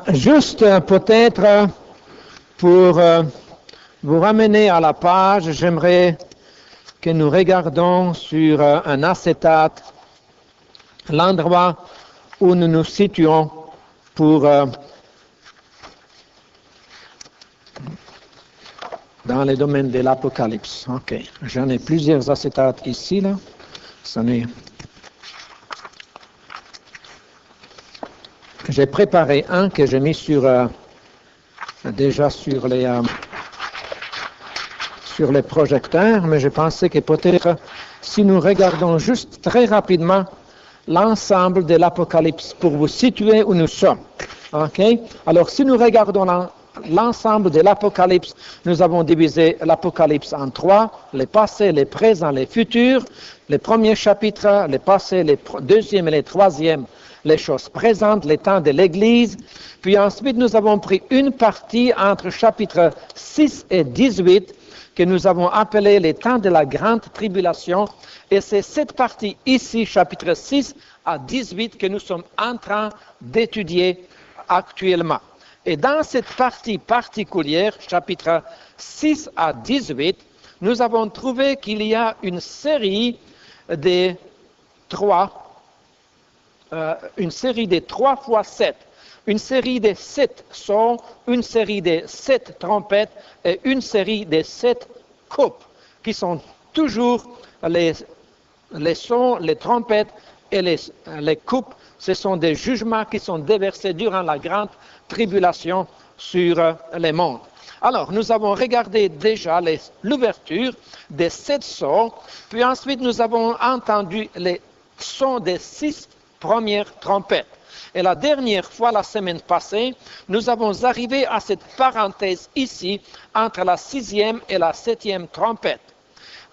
Juste peut-être pour vous ramener à la page, j'aimerais que nous regardons sur un acétate l'endroit où nous nous situons pour dans le domaine de l'Apocalypse. Ok, j'en ai plusieurs acétates ici là. J'ai préparé un que j'ai mis déjà sur les projecteurs, mais je pensais que peut-être si nous regardons juste très rapidement l'ensemble de l'Apocalypse pour vous situer où nous sommes. Ok? Alors si nous regardons l'ensemble de l'Apocalypse, nous avons divisé l'Apocalypse en 3, les passés, les présents, les futurs. Les premiers chapitres, les passés, les deuxième et les troisième, les choses présentes, les temps de l'Église. Puis ensuite, nous avons pris une partie entre chapitres 6 et 18 que nous avons appelé les temps de la grande tribulation. Et c'est cette partie ici, chapitre 6 à 18, que nous sommes en train d'étudier actuellement. Et dans cette partie particulière, chapitre 6 à 18, nous avons trouvé qu'il y a une série des 3 fois 7, une série de 7 sons, une série de 7 trompettes et une série de 7 coupes, qui sont toujours les sons, les trompettes et les coupes. Ce sont des jugements qui sont déversés durant la grande tribulation sur le monde. Alors, nous avons regardé déjà l'ouverture des 7 sons, puis ensuite nous avons entendu les sons des 6 premières trompettes. Et la dernière fois, la semaine passée, nous avons arrivé à cette parenthèse ici, entre la 6e et la 7e trompette.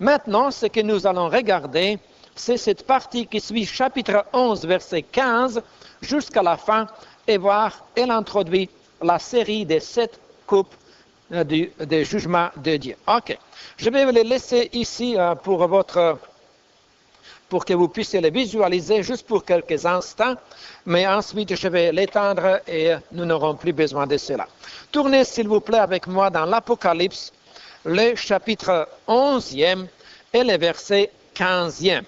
Maintenant, ce que nous allons regarder, c'est cette partie qui suit chapitre 11, verset 15, jusqu'à la fin, et voir, elle introduit la série des 7 coupes des jugements de Dieu. Ok, je vais les laisser ici pour que vous puissiez les visualiser juste pour quelques instants, mais ensuite je vais l'étendre et nous n'aurons plus besoin de cela. Tournez s'il vous plaît avec moi dans l'Apocalypse, le chapitre 11e et le verset 15e.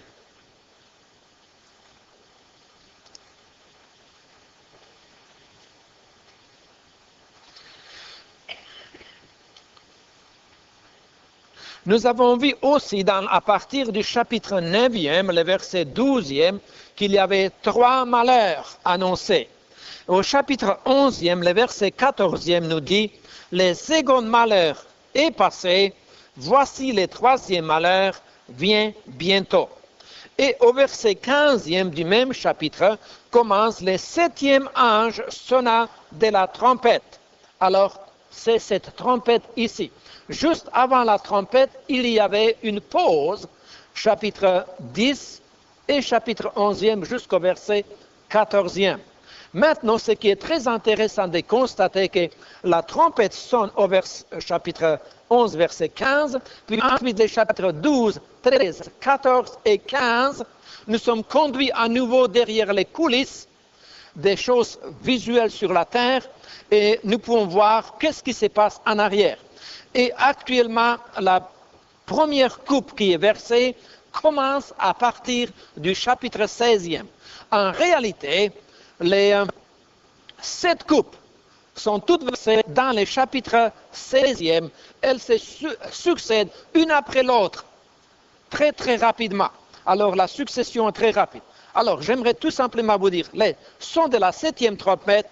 Nous avons vu aussi à partir du chapitre 9e, le verset 12e, qu'il y avait 3 malheurs annoncés. Au chapitre 11e, le verset 14e nous dit « Le second malheur est passé, voici le 3e malheur vient bientôt ». Et au verset 15e du même chapitre commence « Le 7e ange sonna de la trompette ». Alors, c'est cette trompette ici. Juste avant la trompette, il y avait une pause, chapitre 10 et chapitre 11e jusqu'au verset 14e. Maintenant, ce qui est très intéressant de constater que la trompette sonne au chapitre 11, verset 15, puis ensuite les chapitres 12, 13, 14 et 15, nous sommes conduits à nouveau derrière les coulisses des choses visuelles sur la terre et nous pouvons voir qu'est-ce qui se passe en arrière. Et actuellement, la première coupe qui est versée commence à partir du chapitre 16e. En réalité, les 7 coupes sont toutes versées dans le chapitre 16e. Elles se succèdent une après l'autre, très très rapidement. Alors la succession est très rapide. Alors j'aimerais tout simplement vous dire, les sons de la 7e trompette,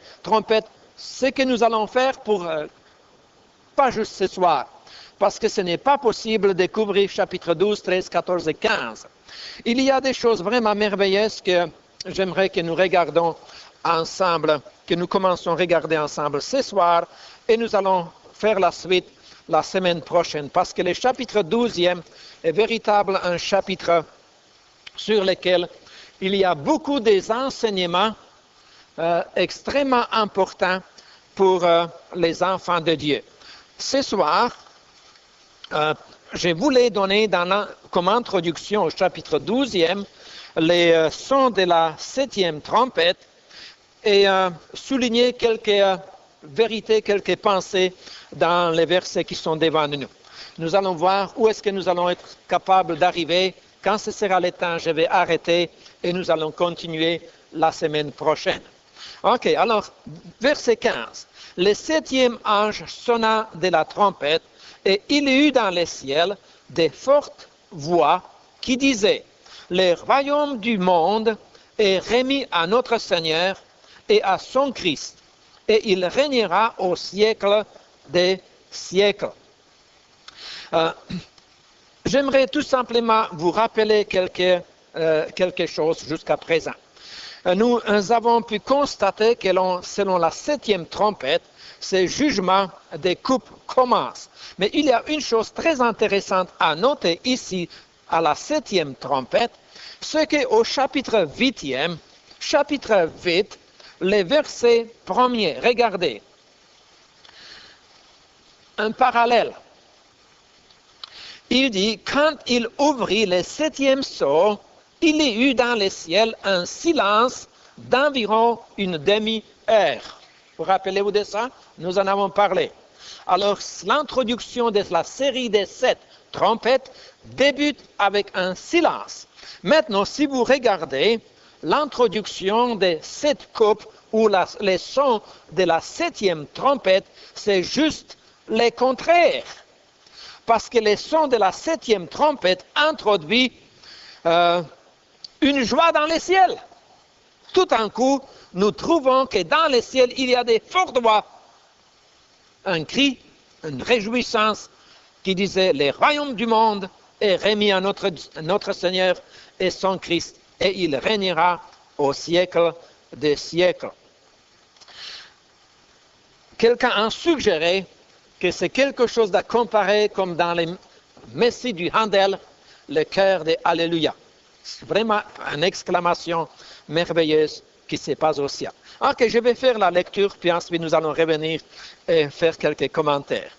ce que nous allons faire pour... pas juste ce soir, parce que ce n'est pas possible de couvrir chapitre 12, 13, 14 et 15. Il y a des choses vraiment merveilleuses que j'aimerais que nous regardions ensemble, que nous commençons à regarder ensemble ce soir, et nous allons faire la suite la semaine prochaine, parce que le chapitre 12e est véritablement un chapitre sur lequel il y a beaucoup des enseignements extrêmement importants pour les enfants de Dieu. Ce soir, je voulais donner comme introduction au chapitre 12e les sons de la 7e trompette et souligner quelques vérités, quelques pensées dans les versets qui sont devant nous. Nous allons voir où est-ce que nous allons être capables d'arriver. Quand ce sera le temps, je vais arrêter et nous allons continuer la semaine prochaine. Ok, alors, verset 15. Le septième ange sonna de la trompette et il y eut dans les ciels des fortes voix qui disaient, le royaume du monde est remis à notre Seigneur et à son Christ, et il régnera au siècle des siècles. J'aimerais tout simplement vous rappeler quelque chose jusqu'à présent. Nous avons pu constater que selon la septième trompette, ce jugement des coupes commence. Mais il y a une chose très intéressante à noter ici, à la septième trompette, c'est qu'au chapitre 8, les versets premiers, regardez, un parallèle. Il dit, quand il ouvrit le septième sceau, il y eut dans le ciel un silence d'environ une demi-heure. Vous rappelez-vous de ça? Nous en avons parlé. Alors, l'introduction de la série des 7 trompettes débute avec un silence. Maintenant, si vous regardez l'introduction des 7 coupes ou les sons de la septième trompette, c'est juste le contraire. Parce que les sons de la septième trompette introduit une joie dans les ciels. Tout d'un coup, nous trouvons que dans les ciels, il y a des fortes voix. Un cri, une réjouissance qui disait, le royaume du monde est remis à notre Seigneur et son Christ, et il régnera au siècle des siècles. Quelqu'un a suggéré que c'est quelque chose à comparer comme dans les messies du Handel, le chœur de Alléluia. C'est vraiment une exclamation merveilleuse qui se passe au ciel. Ok, je vais faire la lecture, puis ensuite nous allons revenir et faire quelques commentaires.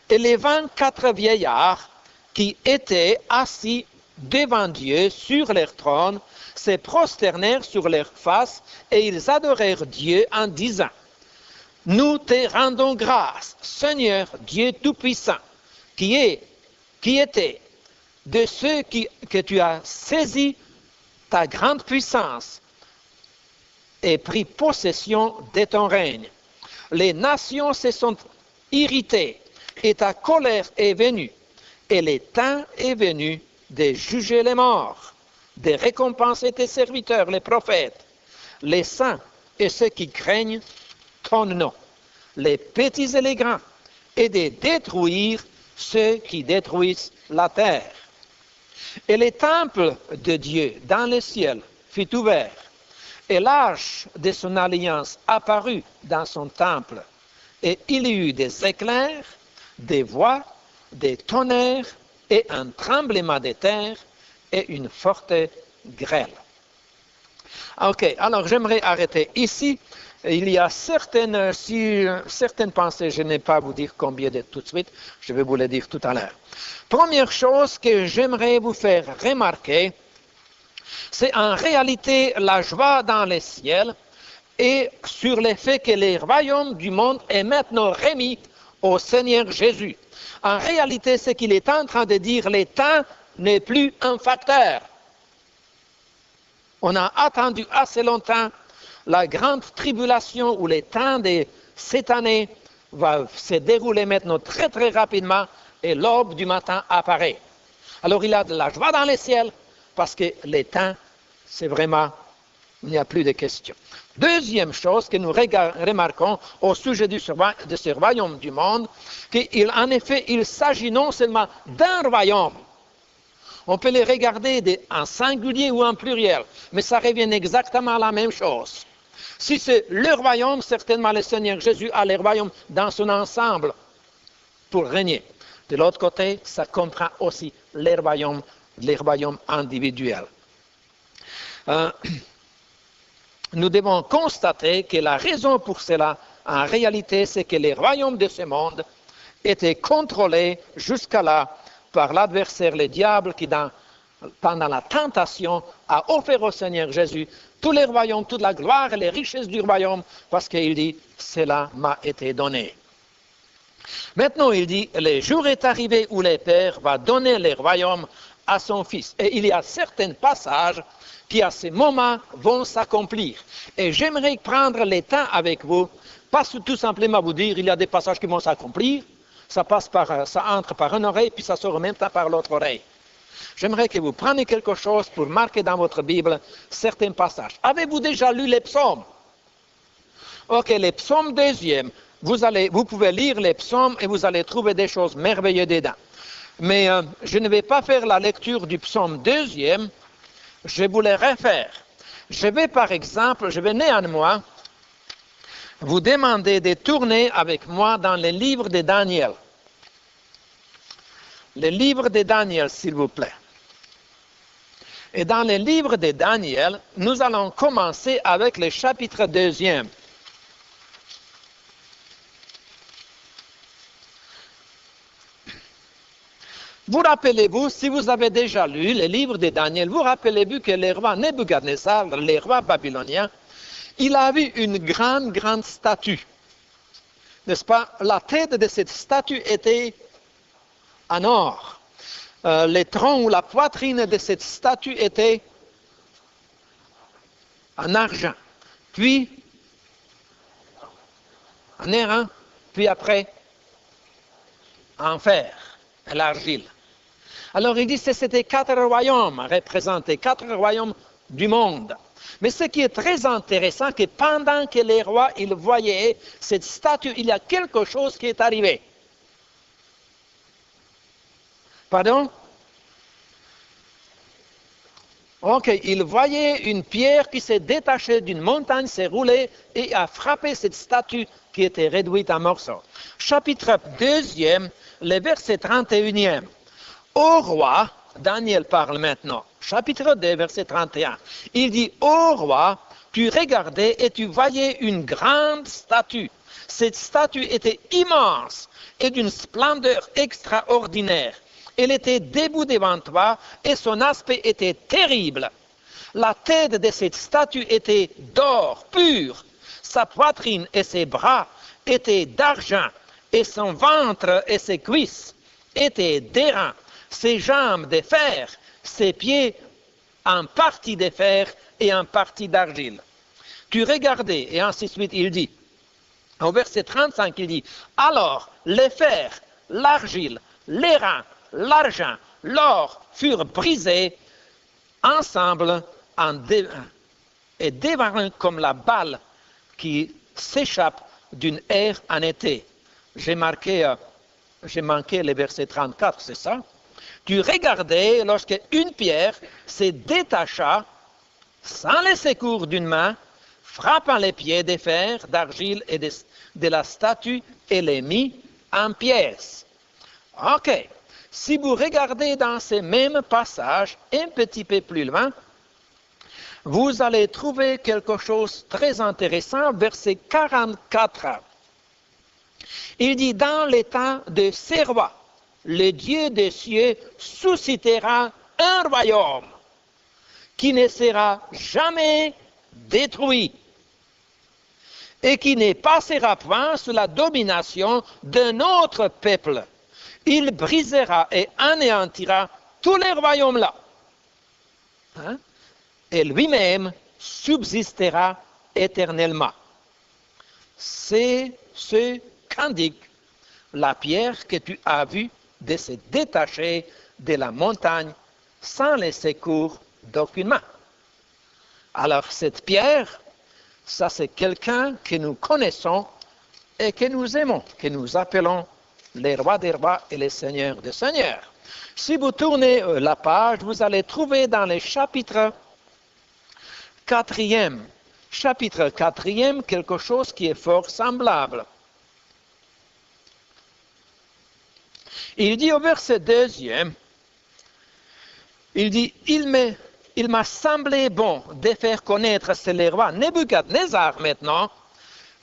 Et les 24 vieillards qui étaient assis devant Dieu sur leur trône se prosternèrent sur leur face et ils adorèrent Dieu en disant, « Nous te rendons grâce, Seigneur Dieu Tout-Puissant, qui était de ceux que tu as saisi ta grande puissance et pris possession de ton règne. Les nations se sont irritées et ta colère est venue, et le temps est venu de juger les morts, de récompenser tes serviteurs, les prophètes, les saints et ceux qui craignent ton nom, les petits et les grands, et de détruire ceux qui détruisent la terre. Et le temple de Dieu dans le ciel fut ouvert, et l'arche de son alliance apparut dans son temple, et il y eut des éclairs, des voix, des tonnerres, et un tremblement de terre, et une forte grêle. Ok, alors j'aimerais arrêter ici. Il y a certaines pensées, je n'ai pas à vous dire combien de tout de suite, je vais vous les dire tout à l'heure. Première chose que j'aimerais vous faire remarquer, c'est en réalité la joie dans les ciels et sur le fait que le royaume du monde est maintenant remis au Seigneur Jésus. En réalité, ce qu'il est en train de dire, le temps n'est plus un facteur. On a attendu assez longtemps la grande tribulation ou le temps de cette année va se dérouler maintenant très très rapidement et l'aube du matin apparaît. Alors il y a de la joie dans les ciels parce que le temps, c'est vraiment, il n'y a plus de questions. Deuxième chose que nous remarquons au sujet de ce royaume du monde, qu'en effet, il s'agit non seulement d'un royaume, on peut les regarder en singulier ou en pluriel, mais ça revient exactement à la même chose. Si c'est le royaume, certainement le Seigneur Jésus a le royaume dans son ensemble pour régner. De l'autre côté, ça comprend aussi les royaumes individuels. Nous devons constater que la raison pour cela, en réalité, c'est que les royaumes de ce monde étaient contrôlés jusqu'à là par l'adversaire, le diable, qui pendant la tentation a offert au Seigneur Jésus tous les royaumes, toute la gloire et les richesses du royaume, parce qu'il dit, cela m'a été donné. Maintenant, il dit, le jour est arrivé où le Père va donner les royaumes à son Fils. Et il y a certains passages qui, à ce moment, vont s'accomplir. Et j'aimerais prendre le temps avec vous, pas tout simplement vous dire, il y a des passages qui vont s'accomplir, ça entre par une oreille, puis ça sort en même temps par l'autre oreille. J'aimerais que vous preniez quelque chose pour marquer dans votre Bible certains passages. Avez-vous déjà lu les psaumes? Ok, les psaumes deuxième. Vous pouvez lire les psaumes et vous allez trouver des choses merveilleuses dedans. Mais je ne vais pas faire la lecture du psaume deuxième, je vous les refaire. Je vais néanmoins vous demander de tourner avec moi dans le livre de Daniel. Le livre de Daniel, s'il vous plaît. Et dans le livre de Daniel, nous allons commencer avec le chapitre 2. Vous rappelez-vous, si vous avez déjà lu le livre de Daniel, vous rappelez-vous que le roi Nebuchadnezzar, le roi babylonien, il a vu une grande statue. N'est-ce pas? La tête de cette statue était en or. Le tronc ou la poitrine de cette statue était en argent. Puis, en airain, puis après, en fer, à l'argile. Alors il dit que c'était 4 royaumes représentés, 4 royaumes du monde. Mais ce qui est très intéressant, c'est que pendant que les rois ils voyaient cette statue, il y a quelque chose qui est arrivé. Pardon? Ok, ils voyaient une pierre qui s'est détachée d'une montagne, s'est roulée et a frappé cette statue qui était réduite en morceaux. Chapitre 2, le verset 31. Ô roi, Daniel parle maintenant, chapitre 2, verset 31. Il dit, ô roi, tu regardais et tu voyais une grande statue. Cette statue était immense et d'une splendeur extraordinaire. Elle était debout devant toi et son aspect était terrible. La tête de cette statue était d'or pur. Sa poitrine et ses bras étaient d'argent et son ventre et ses cuisses étaient d'airain. Ses jambes de fer, ses pieds en partie de fer et en partie d'argile. Tu regardais, et ainsi de suite, il dit, au verset 35, il dit, alors le fer, l'argile, l'airain, l'argent, l'or furent brisés ensemble et dévarés comme la balle qui s'échappe d'une aire en été. J'ai manqué le verset 34, c'est ça? Tu regardais lorsque une pierre se détacha sans le secours d'une main, frappant les pieds des fers, d'argile et de la statue et les mit en pièces. Ok. Si vous regardez dans ces mêmes passages, un petit peu plus loin, vous allez trouver quelque chose de très intéressant, verset 44. Il dit, dans l'état de ces rois, le Dieu des cieux suscitera un royaume qui ne sera jamais détruit et qui ne passera point sous la domination d'un autre peuple. Il brisera et anéantira tous les royaumes-là. Et lui-même subsistera éternellement. C'est ce qu'indique la pierre que tu as vue de se détacher de la montagne sans le secours d'aucune main. Alors cette pierre, ça c'est quelqu'un que nous connaissons et que nous aimons, que nous appelons les rois des rois et les seigneurs des seigneurs. Si vous tournez la page, vous allez trouver dans le chapitre 4e, quelque chose qui est fort semblable. Il dit au verset 2, il dit, il m'a semblé bon de faire connaître, c'est le roi Nebuchadnezzar maintenant,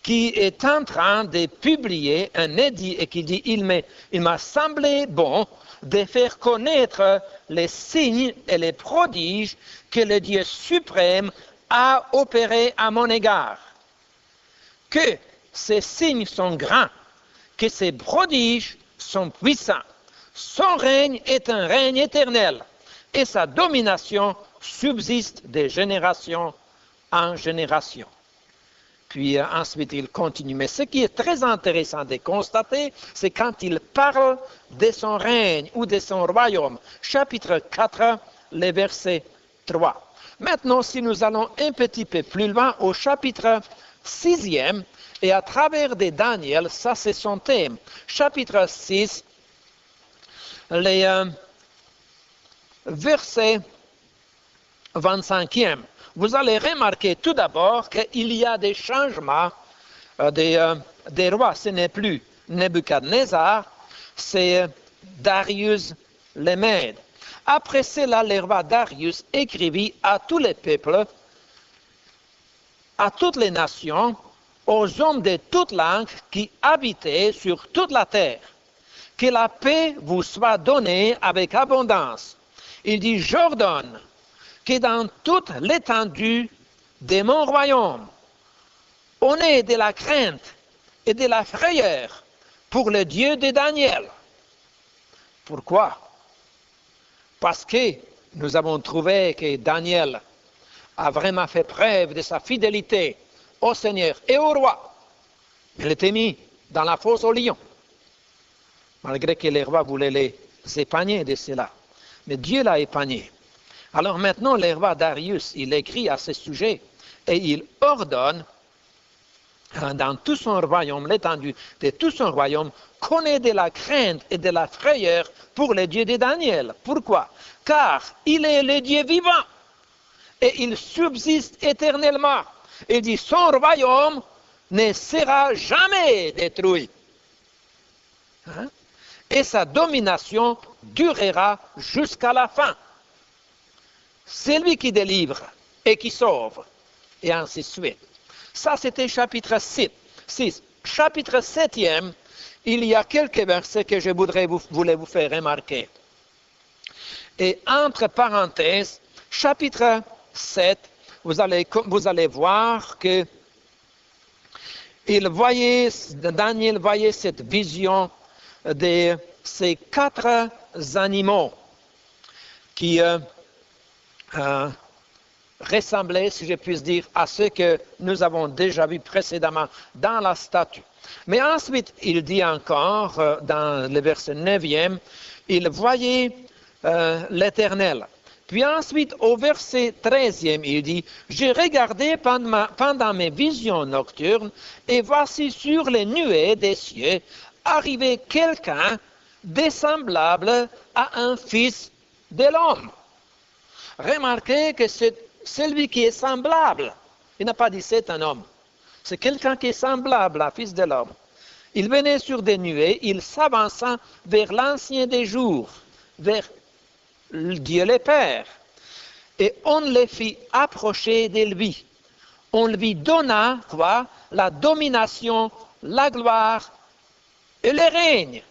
qui est en train de publier un édit et qui dit, il m'a semblé bon de faire connaître les signes et les prodiges que le Dieu suprême a opéré à mon égard, que ses signes sont grands, que ses prodiges sont puissants. Son règne est un règne éternel, et sa domination subsiste de génération en génération. Puis ensuite il continue. Mais ce qui est très intéressant de constater, c'est quand il parle de son règne ou de son royaume. Chapitre 4, le verset 3. Maintenant, si nous allons un petit peu plus loin au chapitre 6e, et à travers de Daniel, ça c'est son thème. Chapitre 6, les versets 25e. Vous allez remarquer tout d'abord qu'il y a des changements des rois. Ce n'est plus Nebuchadnezzar, c'est Darius le Mède. Après cela, le roi Darius écrivit à tous les peuples, à toutes les nations, aux hommes de toutes langues qui habitaient sur toute la terre. Que la paix vous soit donnée avec abondance. Il dit, j'ordonne que dans toute l'étendue de mon royaume, on ait de la crainte et de la frayeur pour le Dieu de Daniel. Pourquoi? Parce que nous avons trouvé que Daniel a vraiment fait preuve de sa fidélité au Seigneur et au roi. Il était mis dans la fosse aux lions, malgré que les rois voulaient les épargner de cela. Mais Dieu l'a épargné. Alors maintenant, le roi Darius, il écrit à ce sujet et il ordonne dans tout son royaume, l'étendue de tout son royaume, qu'on ait de la crainte et de la frayeur pour le Dieu de Daniel. Pourquoi? Car il est le Dieu vivant et il subsiste éternellement. Il dit, son royaume ne sera jamais détruit. Hein? Et sa domination durera jusqu'à la fin. C'est lui qui délivre et qui sauve, et ainsi de suite. Ça, c'était chapitre 6. Chapitre 7e, il y a quelques versets que je voulais vous faire remarquer. Et entre parenthèses, chapitre 7, vous allez voir que Daniel voyait cette vision de ces 4 animaux qui ressemblaient, si je puis dire, à ceux que nous avons déjà vus précédemment dans la statue. Mais ensuite, il dit encore, dans le verset 9e, il voyait l'Éternel. Puis ensuite, au verset 13e, il dit, « J'ai regardé pendant mes visions nocturnes, et voici sur les nuées des cieux arriver quelqu'un de semblable à un fils de l'homme. » Remarquez que c'est celui qui est semblable. Il n'a pas dit c'est un homme. C'est quelqu'un qui est semblable à fils de l'homme. Il venait sur des nuées, il s'avança vers l'ancien des jours, vers Dieu le Père. Et on le fit approcher de lui. On lui donna quoi? La domination, la gloire et le règne.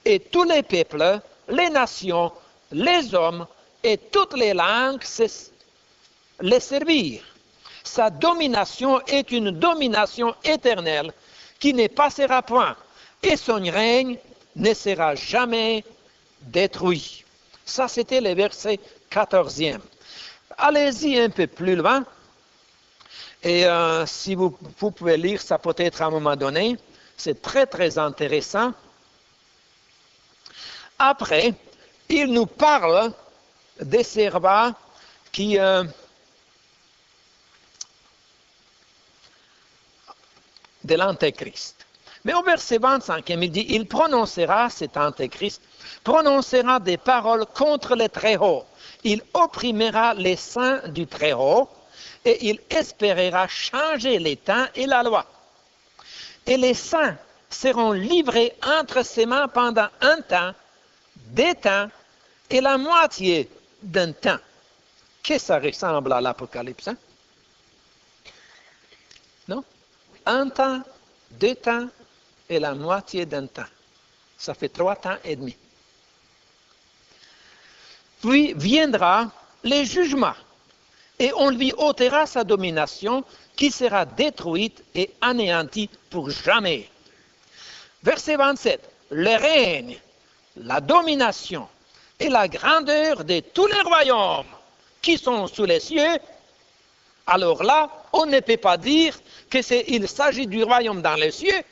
Et tous les peuples, les nations, les hommes et toutes les langues les servirent. Sa domination est une domination éternelle qui ne passera point, et son règne ne sera jamais détruit. Ça, c'était le verset 14e. Allez-y un peu plus loin, et si vous pouvez lire ça peut-être à un moment donné, c'est très très intéressant. Après, il nous parle des servants qui de l'Antéchrist. Mais au verset 25, il dit, il prononcera, cet Antéchrist, prononcera des paroles contre le Très-Haut. Il opprimera les saints du Très-Haut et il espérera changer les temps et la loi. Et les saints seront livrés entre ses mains pendant un temps, des temps et la moitié d'un temps. Qu'est-ce que ça ressemble à l'Apocalypse? Hein? Non? Un temps, 2 temps et la moitié d'un temps. Ça fait 3 temps et demi. Puis viendra le jugement. et on lui ôtera sa domination qui sera détruite et anéantie pour jamais. Verset 27. Le règne, la domination et la grandeur de tous les royaumes qui sont sous les cieux, alors là, on ne peut pas dire qu'il s'agit du royaume dans les cieux,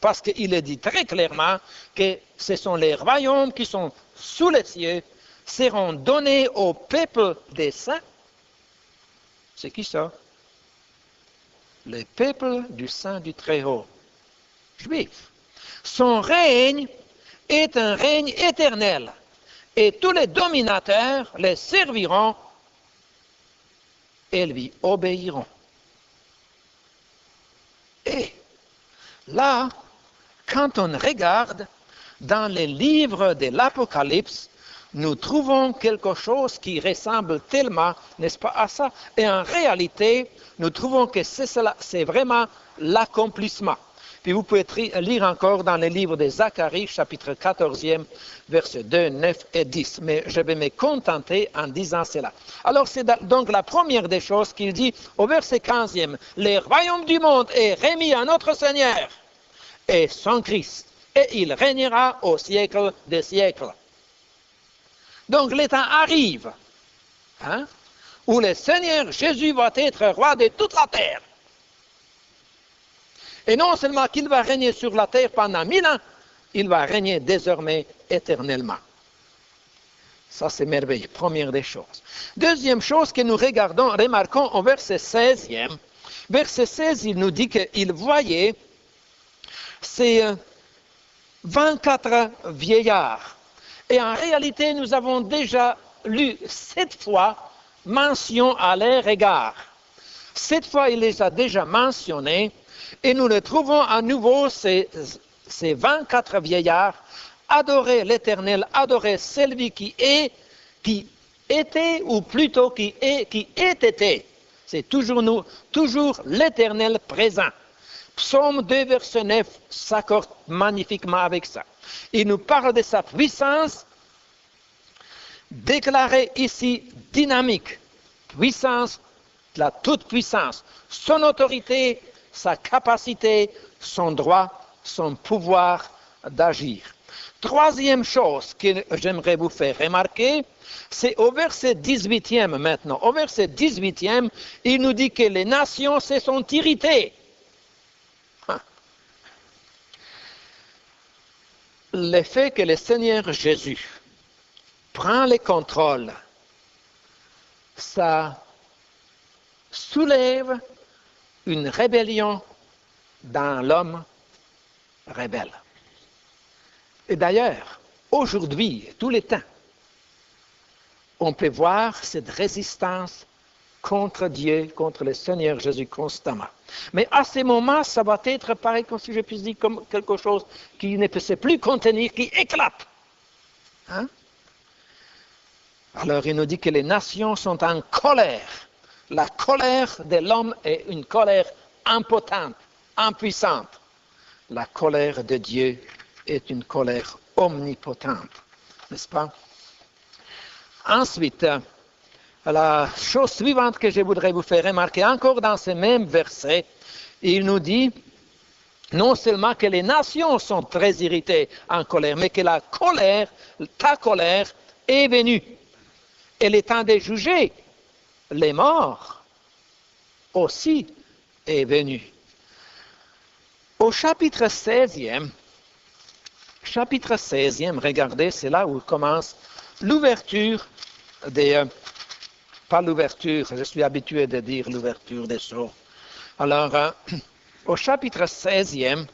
parce qu'il est dit très clairement que ce sont les royaumes qui sont sous les cieux, seront donnés au peuple des saints. C'est qui ça? Le peuple du Saint du Très-Haut, juif. Son règne est un règne éternel, et tous les dominateurs les serviront et lui obéiront. Et là, quand on regarde dans les livres de l'Apocalypse, nous trouvons quelque chose qui ressemble tellement, n'est-ce pas, à ça. Et en réalité, nous trouvons que c'est vraiment l'accomplissement. Puis vous pouvez lire encore dans le livre de Zacharie, chapitre 14e, versets 2, 9 et 10. Mais je vais me contenter en disant cela. Alors c'est donc la première des choses qu'il dit au verset 15e. Le royaume du monde est remis à notre Seigneur et son Christ, et il régnera au siècle des siècles. Donc le temps arrive, où le Seigneur Jésus va être roi de toute la terre. Et non seulement qu'il va régner sur la terre pendant 1000 ans, il va régner désormais éternellement. Ça, c'est merveilleux, première des choses. Deuxième chose que nous remarquons au verset 16e. Verset 16, il nous dit qu'il voyait ces 24 vieillards. Et en réalité, nous avons déjà lu 7 fois mention à leur égard. 7 fois, il les a déjà mentionnés. Et nous le trouvons à nouveau, ces 24 vieillards, adorer l'Éternel, adorer celui qui était, ou plutôt qui est été. C'est toujours l'Éternel présent. Psaume 2, verset 9 s'accorde magnifiquement avec ça. Il nous parle de sa puissance, déclarée ici dynamique, puissance, la toute-puissance, son autorité, sa capacité, son droit, son pouvoir d'agir. Troisième chose que j'aimerais vous faire remarquer, c'est au verset 18e maintenant. Au verset 18e, il nous dit que les nations se sont irritées. Le fait que le Seigneur Jésus prend le contrôle, ça soulève une rébellion dans l'homme rebelle. Et d'ailleurs, aujourd'hui, tout le temps, on peut voir cette résistance contre Dieu, contre le Seigneur Jésus constamment. Mais à ce moment, ça va être pareil, comme si je puisse dire, comme quelque chose qui ne peut se plus contenir, qui éclate. Alors il nous dit que les nations sont en colère. La colère de l'homme est une colère impotente, impuissante. La colère de Dieu est une colère omnipotente, n'est-ce pas? Ensuite, la chose suivante que je voudrais vous faire remarquer, encore dans ce même verset, il nous dit non seulement que les nations sont très irritées en colère, mais que la colère, ta colère, est venue. Et le temps de juger les morts aussi est venu. Au chapitre 16e, regardez, c'est là où commence l'ouverture des... Pas l'ouverture, je suis habitué de dire l'ouverture des sceaux. Alors, au chapitre 16e,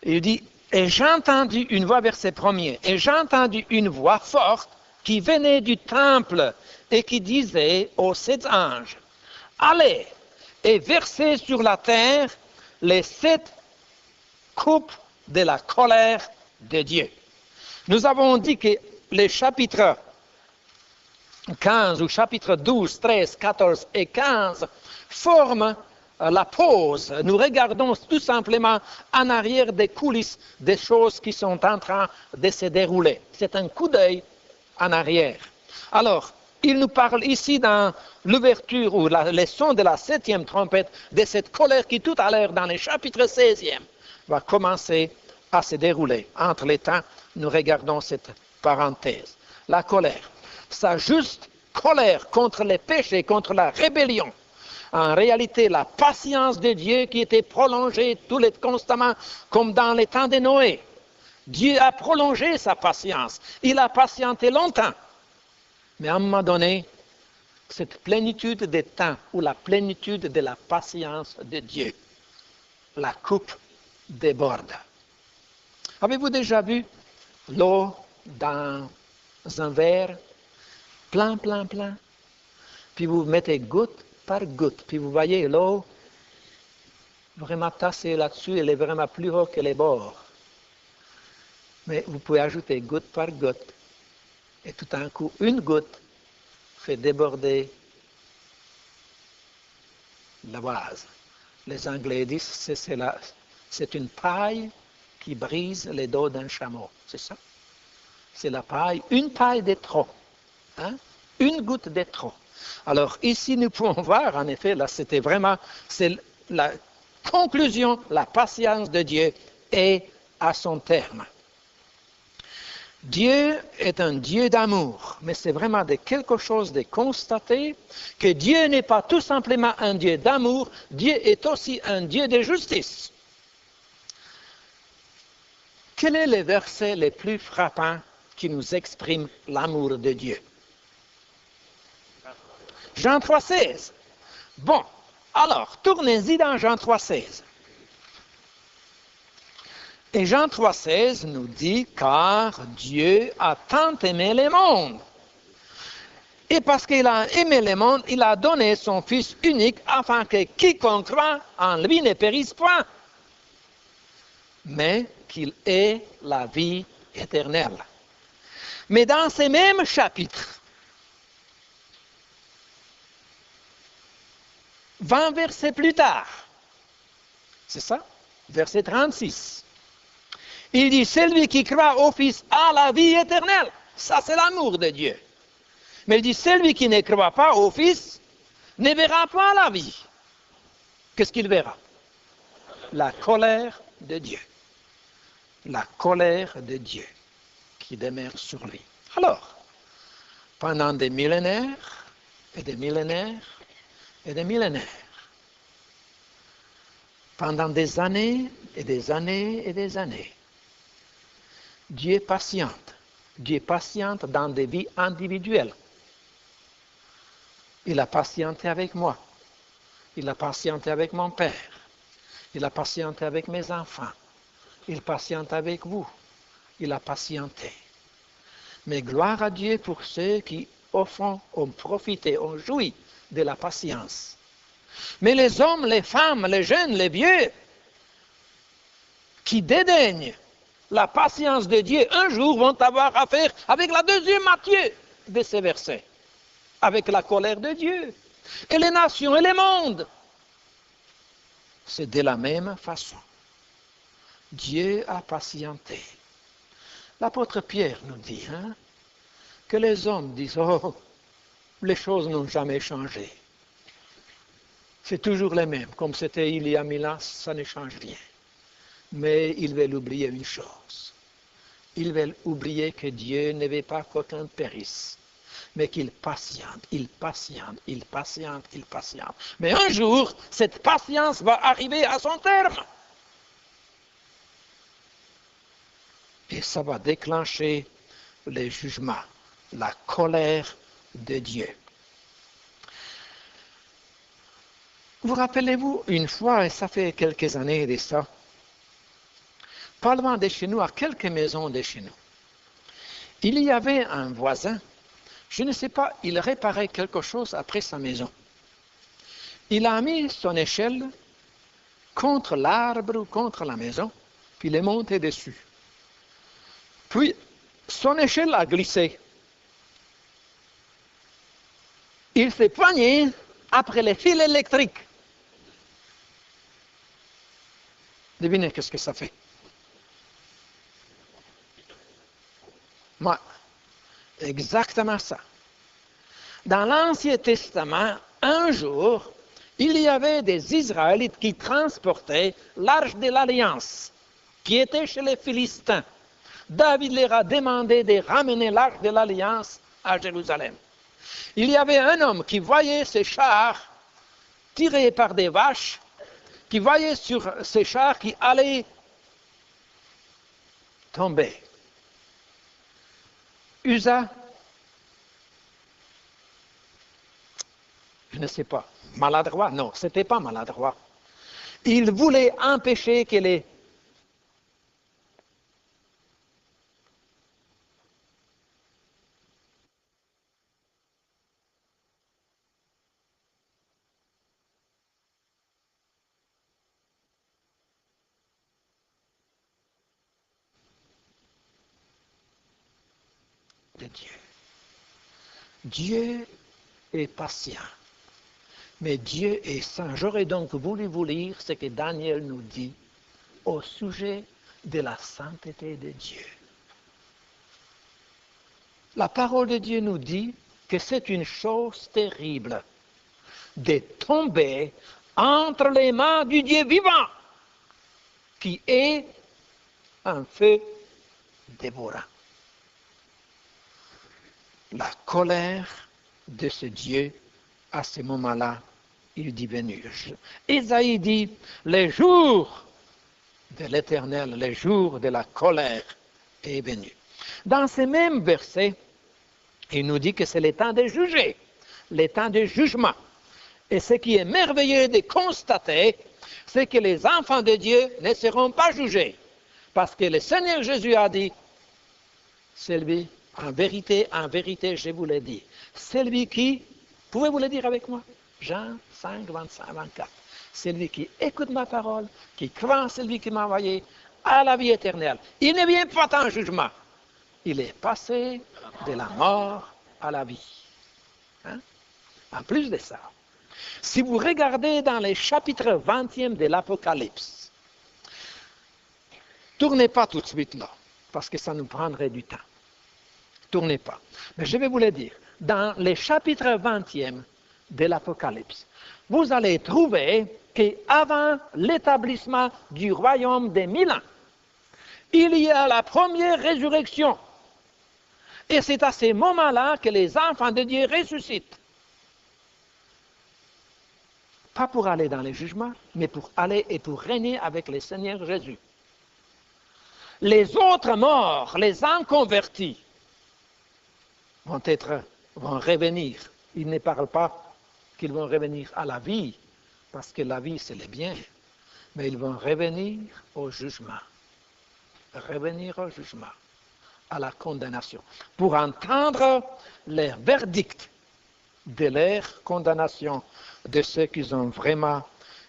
il dit, et j'ai entendu une voix, verset 1er, et j'ai entendu une voix forte qui venait du temple et qui disait aux 7 anges, allez et versez sur la terre les 7 coupes de la colère de Dieu. Nous avons dit que les chapitres 15 ou chapitres 12, 13, 14 et 15 forment la pause. Nous regardons tout simplement en arrière des coulisses des choses qui sont en train de se dérouler. C'est un coup d'œil en arrière. Alors, Il nous parle ici dans l'ouverture ou la leçon de la 7e trompette de cette colère qui tout à l'heure dans le chapitre 16e va commencer à se dérouler. Entre les temps, nous regardons cette parenthèse. La colère, sa juste colère contre les péchés, contre la rébellion. En réalité, la patience de Dieu qui était prolongée constamment comme dans les temps de Noé. Dieu a prolongé sa patience. Il a patienté longtemps. Mais à un moment donné, cette plénitude des temps ou la plénitude de la patience de Dieu, la coupe déborde. Avez-vous déjà vu l'eau dans un verre plein, puis vous mettez goutte par goutte, puis vous voyez l'eau vraiment tassée là-dessus, elle est vraiment plus haut que les bords. Mais vous pouvez ajouter goutte par goutte, et tout d'un coup, une goutte fait déborder la vase. Les Anglais disent que c'est une paille qui brise les dos d'un chameau. C'est ça? C'est la paille, une paille de trop. Hein? Une goutte de trop. Alors ici, nous pouvons voir, en effet, là, c'est la conclusion, la patience de Dieu est à son terme. Dieu est un Dieu d'amour, mais c'est vraiment quelque chose de constater que Dieu n'est pas tout simplement un Dieu d'amour, Dieu est aussi un Dieu de justice. Quel est le verset le plus frappant qui nous exprime l'amour de Dieu? Jean 3,16. Bon, alors, tournez-y dans Jean 3,16. Et Jean 3,16 nous dit, car Dieu a tant aimé le monde. Et parce qu'il a aimé le monde, il a donné son Fils unique afin que quiconque croit en lui ne périsse point, mais qu'il ait la vie éternelle. Mais dans ces mêmes chapitres, 20 versets plus tard, c'est ça, verset 36, il dit, celui qui croit au Fils a la vie éternelle. Ça, c'est l'amour de Dieu. Mais il dit, celui qui ne croit pas au Fils ne verra pas la vie. Qu'est-ce qu'il verra? La colère de Dieu. La colère de Dieu qui demeure sur lui. Alors, pendant des millénaires et des millénaires et des millénaires, pendant des années et des années et des années, Dieu patiente. Dieu patiente dans des vies individuelles. Il a patienté avec moi. Il a patienté avec mon père. Il a patienté avec mes enfants. Il patiente avec vous. Il a patienté. Mais gloire à Dieu pour ceux qui, au fond, ont profité, ont joui de la patience. Mais les hommes, les femmes, les jeunes, les vieux, qui dédaignent la patience de Dieu, un jour vont avoir affaire avec la deuxième moitié de ces versets, avec la colère de Dieu. Et les nations et les mondes, c'est de la même façon. Dieu a patienté. L'apôtre Pierre nous dit que les hommes disent, oh, les choses n'ont jamais changé. C'est toujours les mêmes, comme c'était il y a 1000 ans, ça ne change rien. Mais ils veulent oublier une chose. Ils veulent oublier que Dieu ne veut pas qu'aucun périsse, mais qu'il patiente, il patiente, il patiente, il patiente. Mais un jour, cette patience va arriver à son terme. Et ça va déclencher le jugement, la colère de Dieu. Vous rappelez-vous une fois, et ça fait quelques années de ça, pas loin de chez nous, à quelques maisons de chez nous, il y avait un voisin, je ne sais pas, il réparait quelque chose après sa maison. Il a mis son échelle contre l'arbre ou contre la maison, puis il est monté dessus. Puis, son échelle a glissé. Il s'est poigné après les fils électriques. Devinez qu'est-ce que ça fait. Moi, exactement ça. Dans l'Ancien Testament, un jour, il y avait des Israélites qui transportaient l'Arche de l'Alliance, qui était chez les Philistins. David leur a demandé de ramener l'Arche de l'Alliance à Jérusalem. Il y avait un homme qui voyait ces chars tirés par des vaches, qui voyait sur ces chars qui allaient tomber. Usa, je ne sais pas, maladroit? Non, ce n'était pas maladroit. Il voulait empêcher que les de Dieu. Dieu est patient, mais Dieu est saint. J'aurais donc voulu vous lire ce que Daniel nous dit au sujet de la sainteté de Dieu. La parole de Dieu nous dit que c'est une chose terrible de tomber entre les mains du Dieu vivant, qui est un feu dévorant. La colère de ce Dieu, à ce moment-là, il dit venu. Ésaïe dit, les jours de l'Éternel, les jours de la colère est venu. Dans ce même verset, il nous dit que c'est le temps de juger, le temps de jugement. Et ce qui est merveilleux de constater, c'est que les enfants de Dieu ne seront pas jugés. Parce que le Seigneur Jésus a dit, celui, en vérité, je vous l'ai dit, celui qui, pouvez-vous le dire avec moi? Jean 5, 25, 24. Celui qui écoute ma parole, qui croit en celui qui m'a envoyé, à la vie éternelle. Il ne vient pas en jugement. Il est passé de la mort à la vie. Hein? En plus de ça, si vous regardez dans les chapitres 20e de l'Apocalypse, tournez pas tout de suite là, parce que ça nous prendrait du temps. Tournez pas. Mais je vais vous le dire, dans les chapitres 20e de l'Apocalypse, vous allez trouver qu'avant l'établissement du royaume des 1000 ans, il y a la première résurrection. Et c'est à ce moment-là que les enfants de Dieu ressuscitent. Pas pour aller dans les jugements, mais pour aller et pour régner avec le Seigneur Jésus. Les autres morts, les inconvertis, vont revenir. Ils ne parlent pas qu'ils vont revenir à la vie, parce que la vie c'est le bien, mais ils vont revenir au jugement. Revenir au jugement, à la condamnation, pour entendre leur verdict de leur condamnation, de ce qu'ils ont vraiment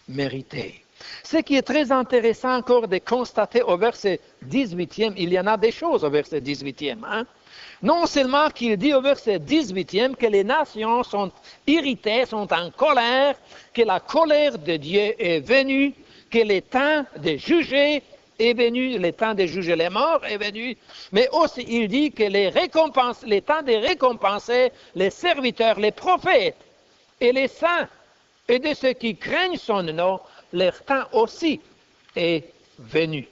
mérité. Ce qui est très intéressant encore de constater au verset 18e, il y en a des choses au verset 18e. Hein? Non seulement qu'il dit au verset 18e que les nations sont irritées, sont en colère, que la colère de Dieu est venue, que le temps de juger est venu, le temps de juger les morts est venu, mais aussi il dit que le temps de récompenser les serviteurs, les prophètes et les saints, et de ceux qui craignent son nom, leur temps aussi est venu.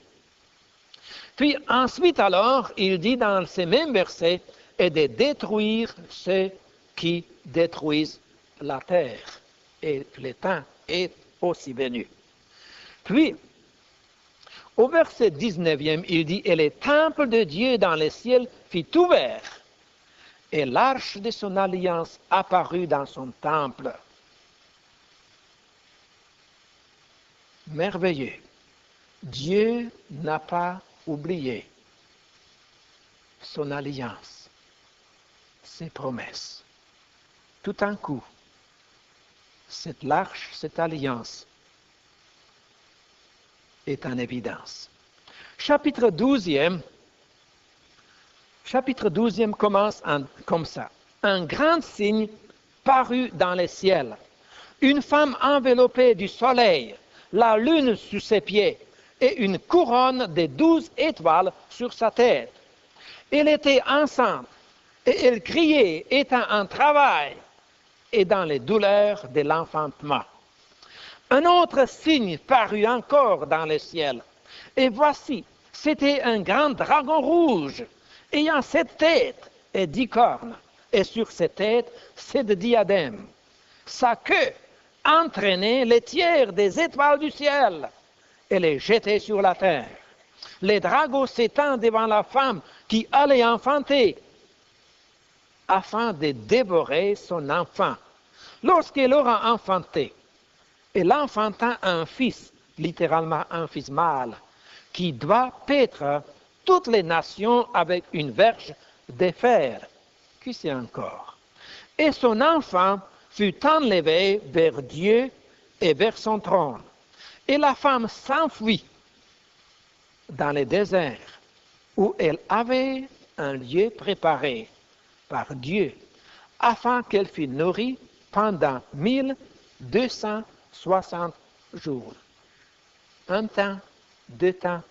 Puis ensuite alors, il dit dans ces mêmes versets, et de détruire ceux qui détruisent la terre. Et le temps est aussi venu. Puis, au verset 19e, il dit, et le temple de Dieu dans le ciel fut ouvert, et l'arche de son alliance apparut dans son temple. Merveilleux. Dieu n'a pas oublié son alliance, ses promesses. Tout d'un coup, cette l'arche, cette alliance est en évidence. Chapitre 12e commence comme ça. Un grand signe parut dans le ciel. Une femme enveloppée du soleil, la lune sous ses pieds et une couronne de 12 étoiles sur sa tête. Elle était enceinte et elle criait, étant en travail, et dans les douleurs de l'enfantement. Un autre signe parut encore dans le ciel. Et voici, c'était un grand dragon rouge, ayant 7 têtes et 10 cornes, et sur ses têtes 7 diadèmes. Sa queue entraînait les tiers des étoiles du ciel et les jetait sur la terre. Les dragons s'étendent devant la femme qui allait enfanter, afin de dévorer son enfant. Lorsqu'elle aura enfanté, elle enfanta un fils, littéralement un fils mâle, qui doit paître toutes les nations avec une verge de fer. Qui c'est encore? Et son enfant fut enlevé vers Dieu et vers son trône. Et la femme s'enfuit dans le désert, où elle avait un lieu préparé par Dieu, afin qu'elle fût nourrie pendant 1260 jours. Un temps, 2 temps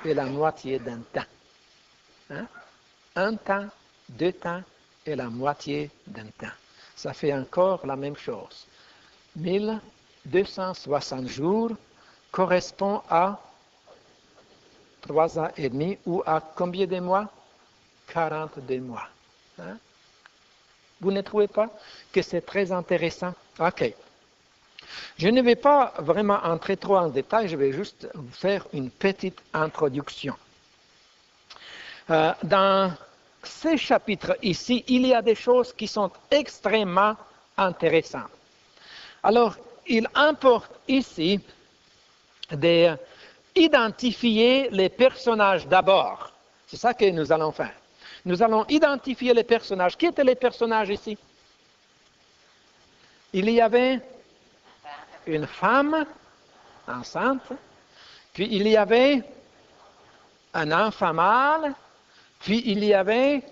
et la moitié d'un temps. Hein? Un temps, 2 temps et la moitié d'un temps. Ça fait encore la même chose. 1260 jours correspond à 3 ans et demi ou à combien de mois? 42 mois. Hein? Vous ne trouvez pas que c'est très intéressant? Ok. Je ne vais pas vraiment entrer trop en détail, je vais juste vous faire une petite introduction. Dans ces chapitres ici, il y a des choses qui sont extrêmement intéressantes. Alors, il importe ici d'identifier les personnages d'abord. C'est ça que nous allons faire. Nous allons identifier les personnages. Qui étaient les personnages ici? Il y avait une femme enceinte, puis il y avait un enfant mâle, puis il y avait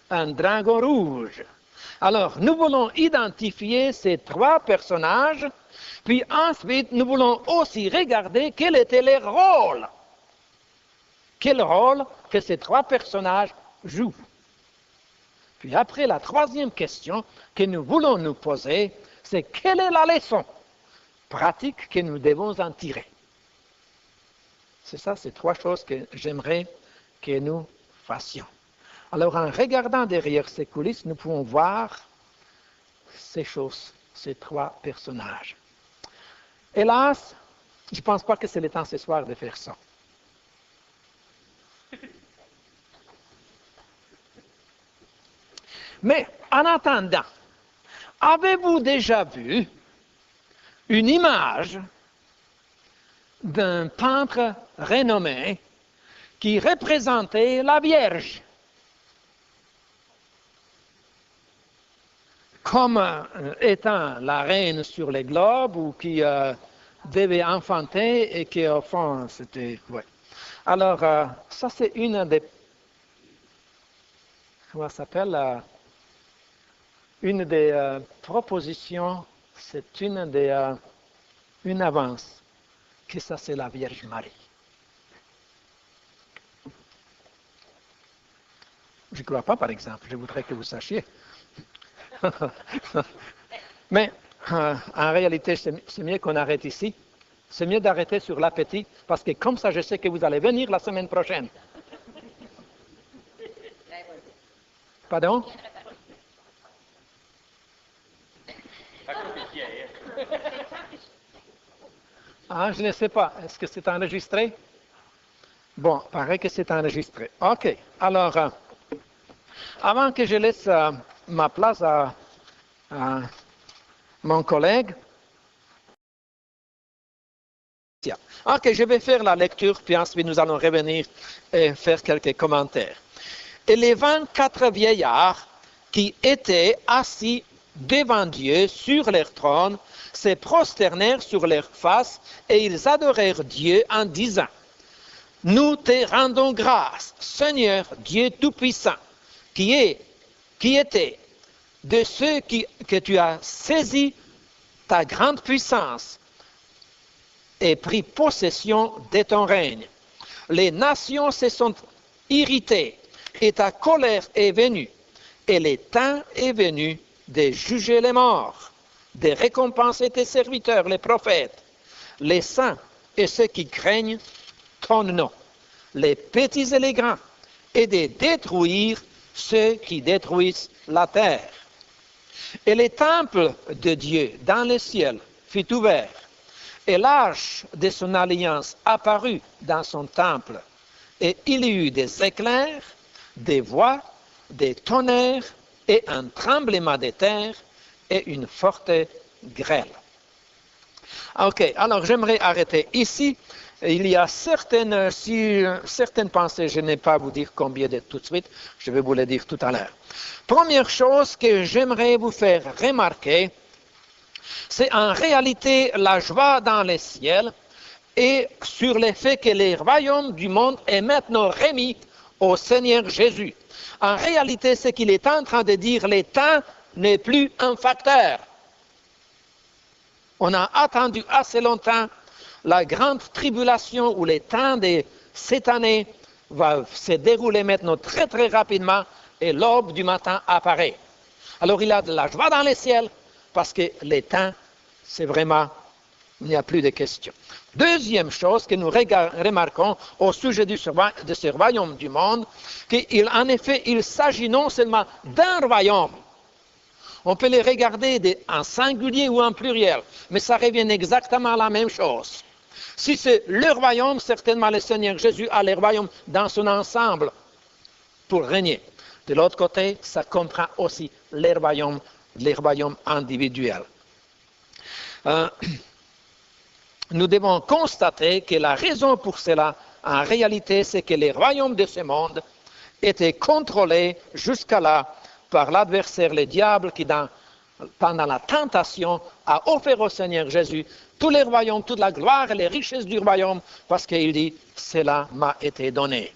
un dragon rouge. Alors, nous voulons identifier ces 3 personnages, puis ensuite, nous voulons aussi regarder quel était leur rôle. Quel rôle que ces 3 personnages jouent. Puis après, la 3e question que nous voulons nous poser, c'est quelle est la leçon pratique que nous devons en tirer. C'est ça, ces 3 choses que j'aimerais que nous fassions. Alors, en regardant derrière ces coulisses, nous pouvons voir ces choses, ces 3 personnages. Hélas, je ne pense pas que c'est le temps ce soir de faire ça. Mais, en attendant, avez-vous déjà vu une image d'un peintre renommé qui représentait la Vierge comme étant la reine sur les globes ou qui devait enfanter et qui au fond c'était... Ouais. Alors ça c'est une des... Comment ça s'appelle une des propositions, c'est une avance que ça c'est la Vierge Marie. Je ne crois pas, par exemple. Je voudrais que vous sachiez. Mais en réalité, c'est mieux qu'on arrête ici. C'est mieux d'arrêter sur l'appétit, parce que comme ça, je sais que vous allez venir la semaine prochaine. Pardon? Ah, je ne sais pas. Est-ce que c'est enregistré? Bon, paraît que c'est enregistré. OK. Alors, avant que je laisse ma place à mon collègue, OK, je vais faire la lecture, puis ensuite nous allons revenir et faire quelques commentaires. Et les 24 vieillards qui étaient assis devant Dieu sur leur trône se prosternèrent sur leur face et ils adorèrent Dieu en disant: Nous te rendons grâce, Seigneur Dieu Tout-Puissant, qui était de ceux que tu as saisi ta grande puissance et pris possession de ton règne. Les nations se sont irritées et ta colère est venue, et le temps est venu de juger les morts, de récompenser tes serviteurs, les prophètes, les saints et ceux qui craignent ton nom, les petits et les grands, et de détruire ceux qui détruisent la terre. Et le temple de Dieu dans le ciel fut ouvert, et l'arche de son alliance apparut dans son temple, et il y eut des éclairs, des voix, des tonnerres, et un tremblement de terre, et une forte grêle. Ok, alors j'aimerais arrêter ici. Il y a certaines pensées, je n'ai pas à vous dire combien de tout de suite, je vais vous les dire tout à l'heure. Première chose que j'aimerais vous faire remarquer, c'est en réalité la joie dans les ciels et sur le fait que le royaume du monde est maintenant remis au Seigneur Jésus. En réalité, ce qu'il est en train de dire, le temps n'est plus un facteur. On a attendu assez longtemps la grande tribulation où le temps de cette année va se dérouler maintenant très très rapidement et l'aube du matin apparaît. Alors il y a de la joie dans les ciels parce que le temps, c'est vraiment, il n'y a plus de questions. Deuxième chose que nous remarquons au sujet de ce royaume du monde, qu'en effet, il s'agit non seulement d'un royaume, on peut les regarder en singulier ou en pluriel, mais ça revient exactement à la même chose. Si c'est le royaume, certainement le Seigneur Jésus a le royaume dans son ensemble pour régner. De l'autre côté, ça comprend aussi les royaumes individuels. Nous devons constater que la raison pour cela, en réalité, c'est que les royaumes de ce monde étaient contrôlés jusqu'à là par l'adversaire, le diable, qui pendant la tentation a offert au Seigneur Jésus tous les royaumes, toute la gloire et les richesses du royaume, parce qu'il dit, cela m'a été donné.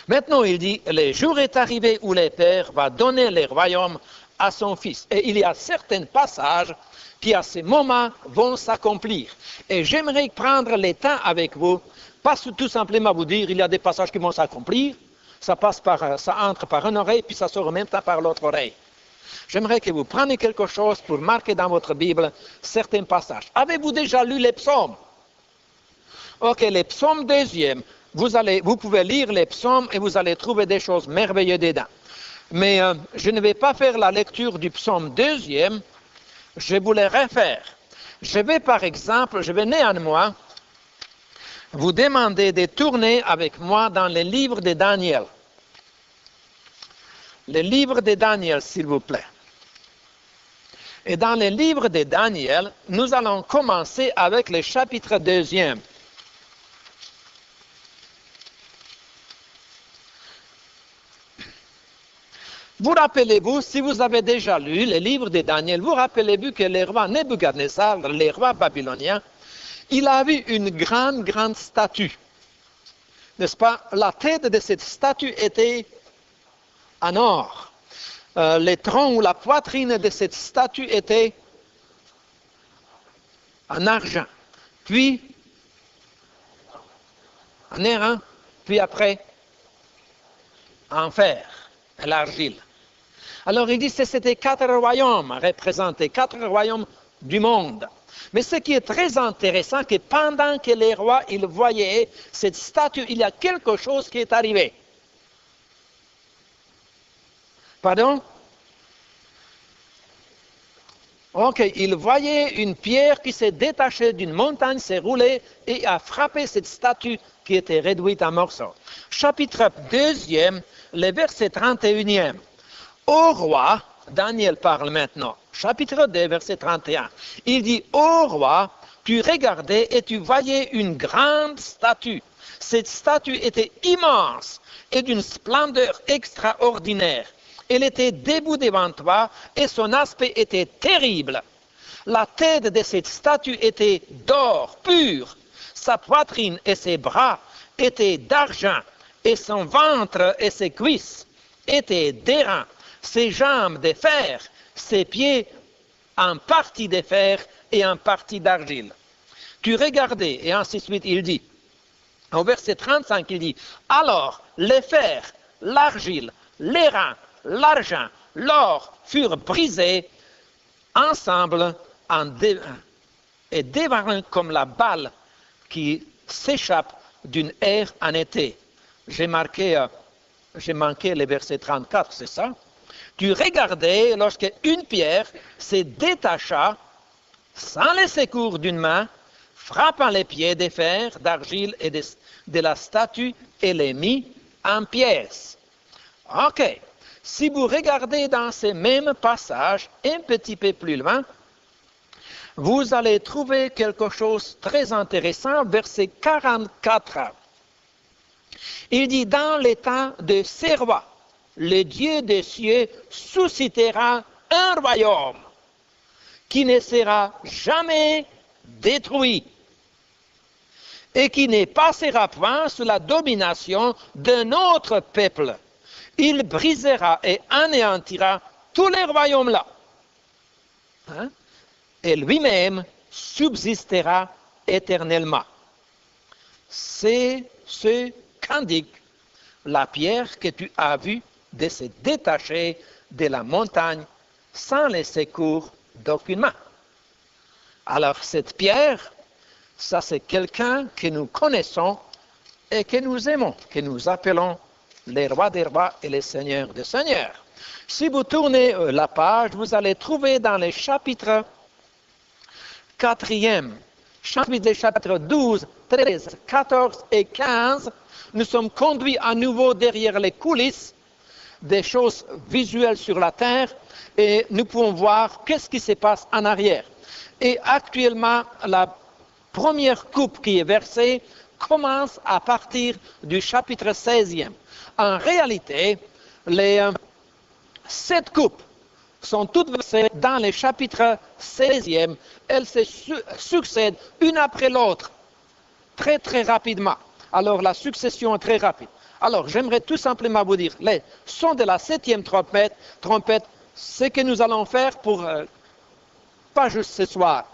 Maintenant, il dit, le jour est arrivé où le Père va donner les royaumes à son Fils. Et il y a certains passages qui, à ce moment, vont s'accomplir. Et j'aimerais prendre le temps avec vous, pas tout simplement vous dire, il y a des passages qui vont s'accomplir, ça entre par une oreille, puis ça sort en même temps par l'autre oreille. J'aimerais que vous preniez quelque chose pour marquer dans votre Bible certains passages. Avez-vous déjà lu les psaumes? Ok, les psaumes deuxième. Vous pouvez lire les psaumes et vous allez trouver des choses merveilleuses dedans. Mais je ne vais pas faire la lecture du psaume deuxième, je vous les refaire. Je vais néanmoins vous demander de tourner avec moi dans le livre de Daniel. Le livre de Daniel, s'il vous plaît. Et dans le livre de Daniel, nous allons commencer avec le chapitre 2. Vous rappelez-vous, si vous avez déjà lu le livre de Daniel, vous rappelez-vous que le roi Nebuchadnezzar, le roi babylonien, il a vu une grande statue. N'est-ce pas? La tête de cette statue était en or. Le tronc ou la poitrine de cette statue était en argent. Puis, en airain, puis après, en fer, à l'argile. Alors il dit que c'était 4 royaumes représentés, 4 royaumes du monde. Mais ce qui est très intéressant, c'est que pendant que les rois ils voyaient cette statue, il y a quelque chose qui est arrivé. Pardon? Ok, ils voyaient une pierre qui s'est détachée d'une montagne, s'est roulée et a frappé cette statue qui était réduite en morceaux. Chapitre 2, le verset 31. Ô roi, Daniel parle maintenant, chapitre 2, verset 31. Il dit, ô roi, tu regardais et tu voyais une grande statue. Cette statue était immense et d'une splendeur extraordinaire. Elle était debout devant toi et son aspect était terrible. La tête de cette statue était d'or pur. Sa poitrine et ses bras étaient d'argent et son ventre et ses cuisses étaient d'airain. Ses jambes de fer, ses pieds en partie de fer et en partie d'argile. Tu regardais, et ainsi de suite, il dit, au verset 35, il dit, alors le fer, l'argile, l'airain, l'argent, l'or furent brisés ensemble et dévarant comme la balle qui s'échappe d'une aire en été. J'ai manqué le verset 34, c'est ça? Tu regardais lorsque une pierre se détacha sans le secours d'une main, frappant les pieds des fers d'argile et de la statue et les mit en pièces. Ok. Si vous regardez dans ces mêmes passages un petit peu plus loin, vous allez trouver quelque chose de très intéressant, verset 44. Il dit, dans l'état de ces rois, le Dieu des cieux suscitera un royaume qui ne sera jamais détruit et qui ne passera point sous la domination d'un autre peuple. Il brisera et anéantira tous les royaumes-là. Hein? Et lui-même subsistera éternellement. C'est ce qu'indique la pierre que tu as vue de se détacher de la montagne sans le secours d'aucune main. Alors cette pierre, ça c'est quelqu'un que nous connaissons et que nous aimons, que nous appelons les rois des rois et les seigneurs des seigneurs. Si vous tournez la page, vous allez trouver dans les chapitres 4e, chapitres 12, 13, 14 et 15, nous sommes conduits à nouveau derrière les coulisses des choses visuelles sur la terre et nous pouvons voir qu'est-ce qui se passe en arrière. Et actuellement, la première coupe qui est versée commence à partir du chapitre 16e. En réalité, les 7 coupes sont toutes versées dans le chapitre 16e. Elles se succèdent une après l'autre, très très rapidement. Alors la succession est très rapide. Alors j'aimerais tout simplement vous dire, les sons de la 7e trompette, ce que nous allons faire pour, pas juste ce soir,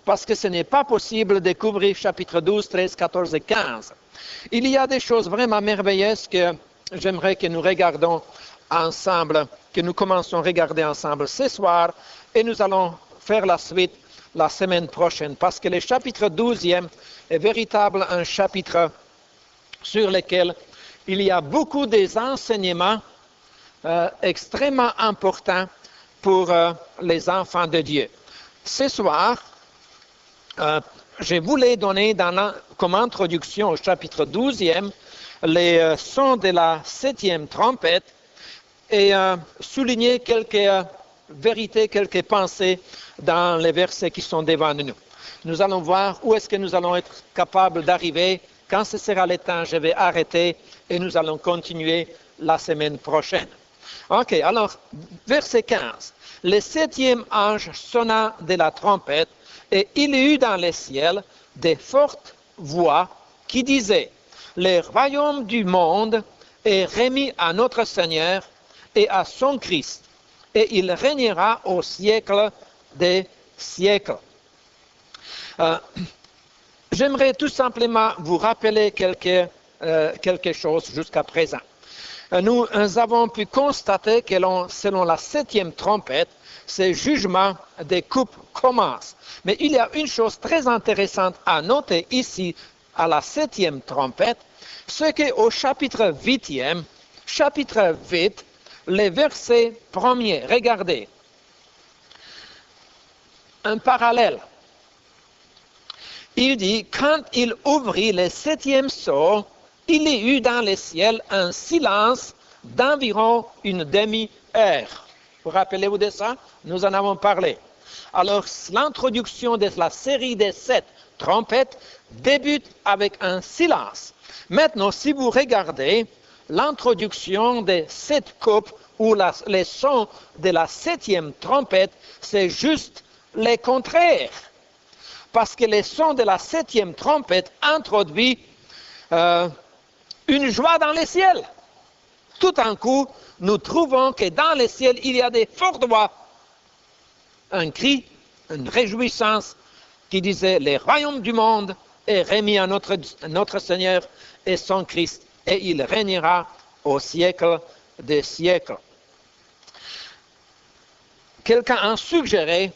parce que ce n'est pas possible de couvrir chapitre 12, 13, 14 et 15. Il y a des choses vraiment merveilleuses que j'aimerais que nous regardions ensemble, que nous commençons à regarder ensemble ce soir, et nous allons faire la suite la semaine prochaine, parce que le chapitre 12e est véritable un chapitre sur lequel il y a beaucoup des enseignements extrêmement importants pour les enfants de Dieu. Ce soir, je voulais donner comme introduction au chapitre 12e les sons de la 7e trompette et souligner quelques vérités, quelques pensées dans les versets qui sont devant nous. Nous allons voir où est-ce que nous allons être capables d'arriver. Quand ce sera le temps, je vais arrêter et nous allons continuer la semaine prochaine. Ok, alors, verset 15. Le 7e ange sonna de la trompette et il y eut dans le ciel des fortes voix qui disaient, le royaume du monde est remis à notre Seigneur et à son Christ, et il régnera au siècle des siècles. J'aimerais tout simplement vous rappeler quelque chose jusqu'à présent. Nous avons pu constater que selon la 7e trompette, ce jugement des coupes commence. Mais il y a une chose très intéressante à noter ici, à la 7e trompette, c'est qu'au chapitre 8e, chapitre 8, les versets premiers, regardez, un parallèle. Il dit, quand il ouvrit le 7e sceau, il y eut dans le ciel un silence d'environ une demi-heure. Vous rappelez-vous de ça? Nous en avons parlé. Alors, l'introduction de la série des 7 trompettes débute avec un silence. Maintenant, si vous regardez l'introduction des 7 coupes ou les sons de la 7e trompette, c'est juste le contraire. Parce que les sons de la 7e trompette introduit une joie dans le ciel. Tout d'un coup, nous trouvons que dans le ciel, il y a des fortes voix. Un cri, une réjouissance qui disait, le royaume du monde est remis à notre Seigneur et son Christ, et il régnera au siècle des siècles. quelqu'un a suggéré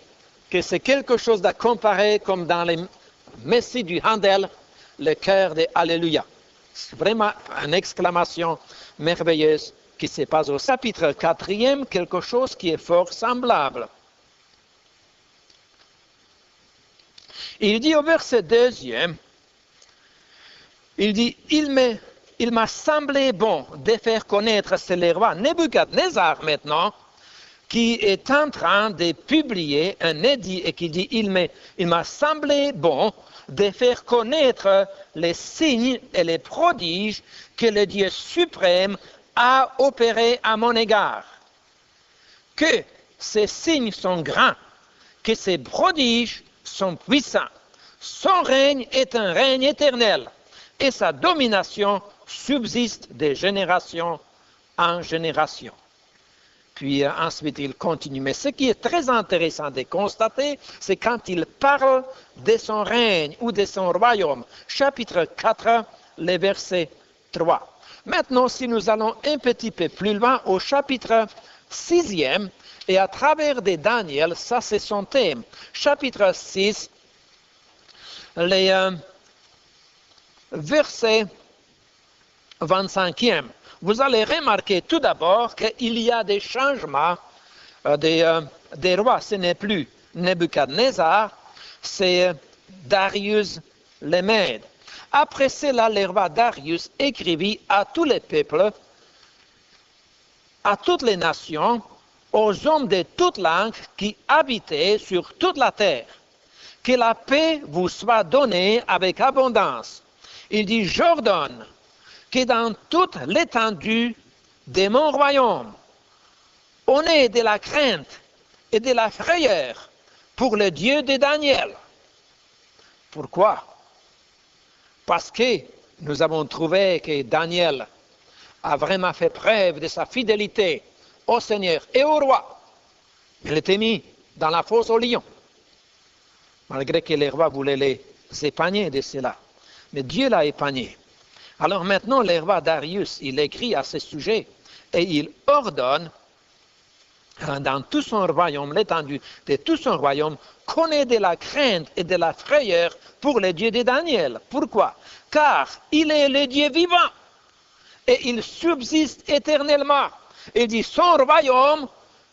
que c'est quelque chose à comparer comme dans les messies du Handel, le chœur de Alléluia. C'est vraiment une exclamation merveilleuse qui se passe au chapitre 4e, quelque chose qui est fort semblable. Il dit au verset 2e, il dit, il m'a semblé bon de faire connaître, c'est le roi Nebuchadnezzar maintenant, qui est en train de publier un édit et qui dit, il m'a semblé bon de faire connaître les signes et les prodiges que le Dieu suprême a opérés à mon égard. Que ces signes sont grands, que ces prodiges sont puissants. Son règne est un règne éternel et sa domination subsiste de génération en génération. Puis ensuite il continue. Mais ce qui est très intéressant de constater, c'est quand il parle de son règne ou de son royaume. Chapitre 4, le verset 3. Maintenant, si nous allons un petit peu plus loin au chapitre 6e, et à travers de Daniel, ça c'est son thème. Chapitre 6, les versets 25e. Vous allez remarquer tout d'abord qu'il y a des changements des rois. Ce n'est plus Nebuchadnezzar, c'est Darius le Mède. Après cela, le roi Darius écrivit à tous les peuples, à toutes les nations, aux hommes de toutes langues qui habitaient sur toute la terre. Que la paix vous soit donnée avec abondance. Il dit, j'ordonne que dans toute l'étendue de mon royaume, on ait de la crainte et de la frayeur pour le Dieu de Daniel. Pourquoi? Parce que nous avons trouvé que Daniel a vraiment fait preuve de sa fidélité au Seigneur et au roi. Il était mis dans la fosse aux lions, malgré que les rois voulaient les épargner de cela. Mais Dieu l'a épargné. Alors maintenant, le roi Darius, il écrit à ce sujet et il ordonne dans tout son royaume, l'étendue de tout son royaume, qu'on ait de la crainte et de la frayeur pour le Dieu de Daniel. Pourquoi? Car il est le Dieu vivant et il subsiste éternellement. Il dit, son royaume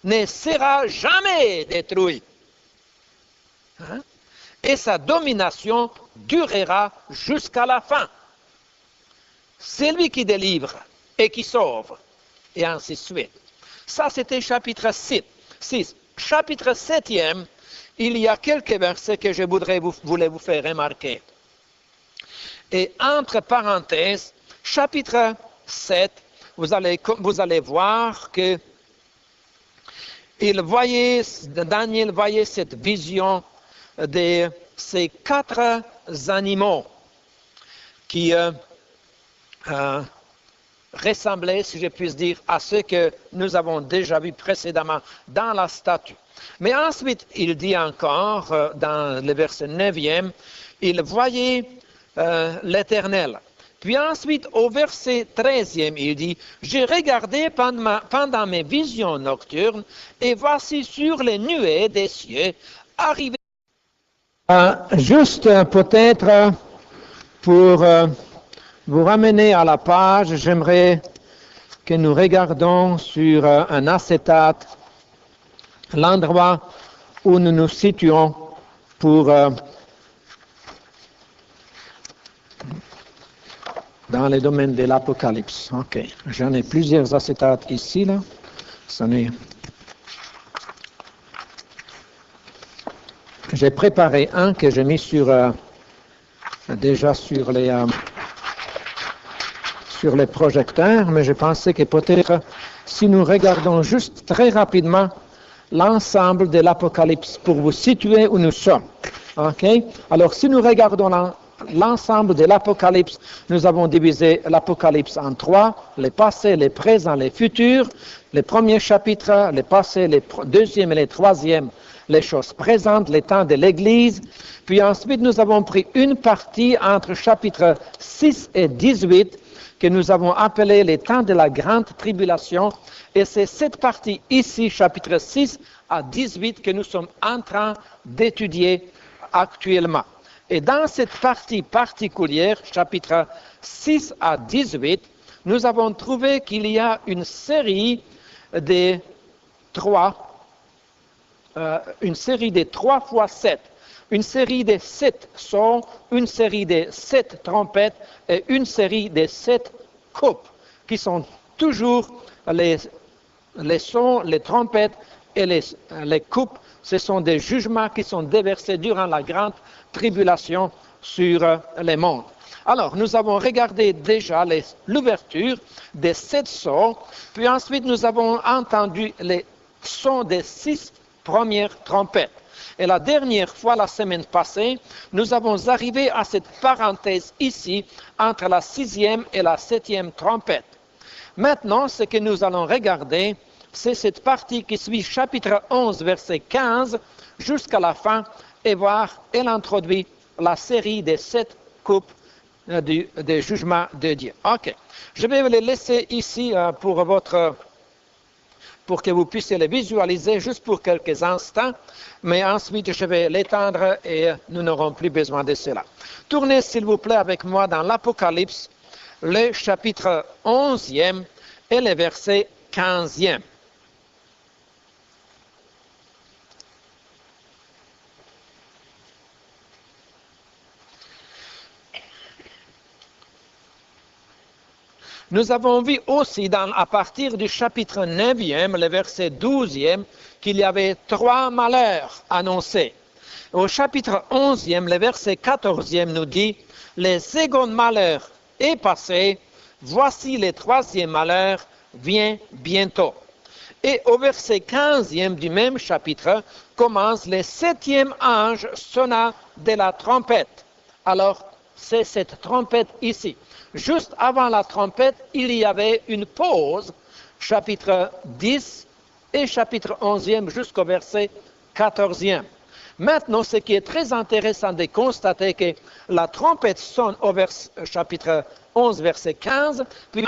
ne sera jamais détruit. Hein? Et sa domination durera jusqu'à la fin. C'est lui qui délivre et qui sauve, et ainsi de suite. Ça, c'était chapitre 6. Chapitre 7e, il y a quelques versets que je voulais vous faire remarquer. Et entre parenthèses, chapitre 7, vous allez voir que Daniel voyait cette vision de ces 4 animaux qui ressemblaient, si je puis dire, à ce que nous avons déjà vu précédemment dans la statue. Mais ensuite, il dit encore, dans le verset 9e, il voyait l'Éternel. Puis ensuite, au verset 13e, il dit, « J'ai regardé pendant mes visions nocturnes, et voici sur les nuées des cieux arriver... » Juste peut-être pour vous ramener à la page, j'aimerais que nous regardions sur un acétate l'endroit où nous nous situons pour dans le domaine de l'Apocalypse. Ok, j'en ai plusieurs acétates ici, là. J'ai préparé un que j'ai mis déjà sur les projecteurs, mais je pensais que peut-être si nous regardons juste très rapidement l'ensemble de l'Apocalypse pour vous situer où nous sommes. Ok? Alors si nous regardons l'ensemble de l'Apocalypse, nous avons divisé l'Apocalypse en 3, les passés, les présents, les futurs. Les premiers chapitres, les passés, les deuxième et les troisième, les choses présentes, les temps de l'Église. Puis ensuite, nous avons pris une partie entre chapitres 6 et 18 que nous avons appelé les temps de la grande tribulation. Et c'est cette partie ici, chapitre 6 à 18, que nous sommes en train d'étudier actuellement. Et dans cette partie particulière, chapitre 6 à 18, nous avons trouvé qu'il y a une série des 3 fois 7, une série de 7 sons, une série de 7 trompettes et une série de 7 coupes, qui sont toujours les sons, les trompettes et les coupes. Ce sont des jugements qui sont déversés durant la grande tribulation sur les mondes. Alors, nous avons regardé déjà l'ouverture des 7 sons, puis ensuite nous avons entendu les sons des 6 premières trompettes. Et la dernière fois, la semaine passée, nous avons arrivé à cette parenthèse ici, entre la 6e et la 7e trompette. Maintenant, ce que nous allons regarder, c'est cette partie qui suit chapitre 11, verset 15, jusqu'à la fin, et voir, elle introduit la série des 7 coupes des jugements de Dieu. Ok, je vais vous les laisser ici pour que vous puissiez les visualiser juste pour quelques instants, mais ensuite je vais l'étendre et nous n'aurons plus besoin de cela. Tournez s'il vous plaît avec moi dans l'Apocalypse, le chapitre 11e et le verset 15e. Nous avons vu aussi à partir du chapitre 9e, le verset 12e, qu'il y avait 3 malheurs annoncés. Au chapitre 11e, le verset 14e nous dit « Le second malheur est passé, voici le 3e malheur vient bientôt ». Et au verset 15e du même chapitre commence « Le 7e ange sonna de la trompette ». Alors, c'est cette trompette ici. Juste avant la trompette, il y avait une pause, chapitre 10 et chapitre 11e jusqu'au verset 14e. Maintenant, ce qui est très intéressant de constater que la trompette sonne au chapitre 11, verset 15, puis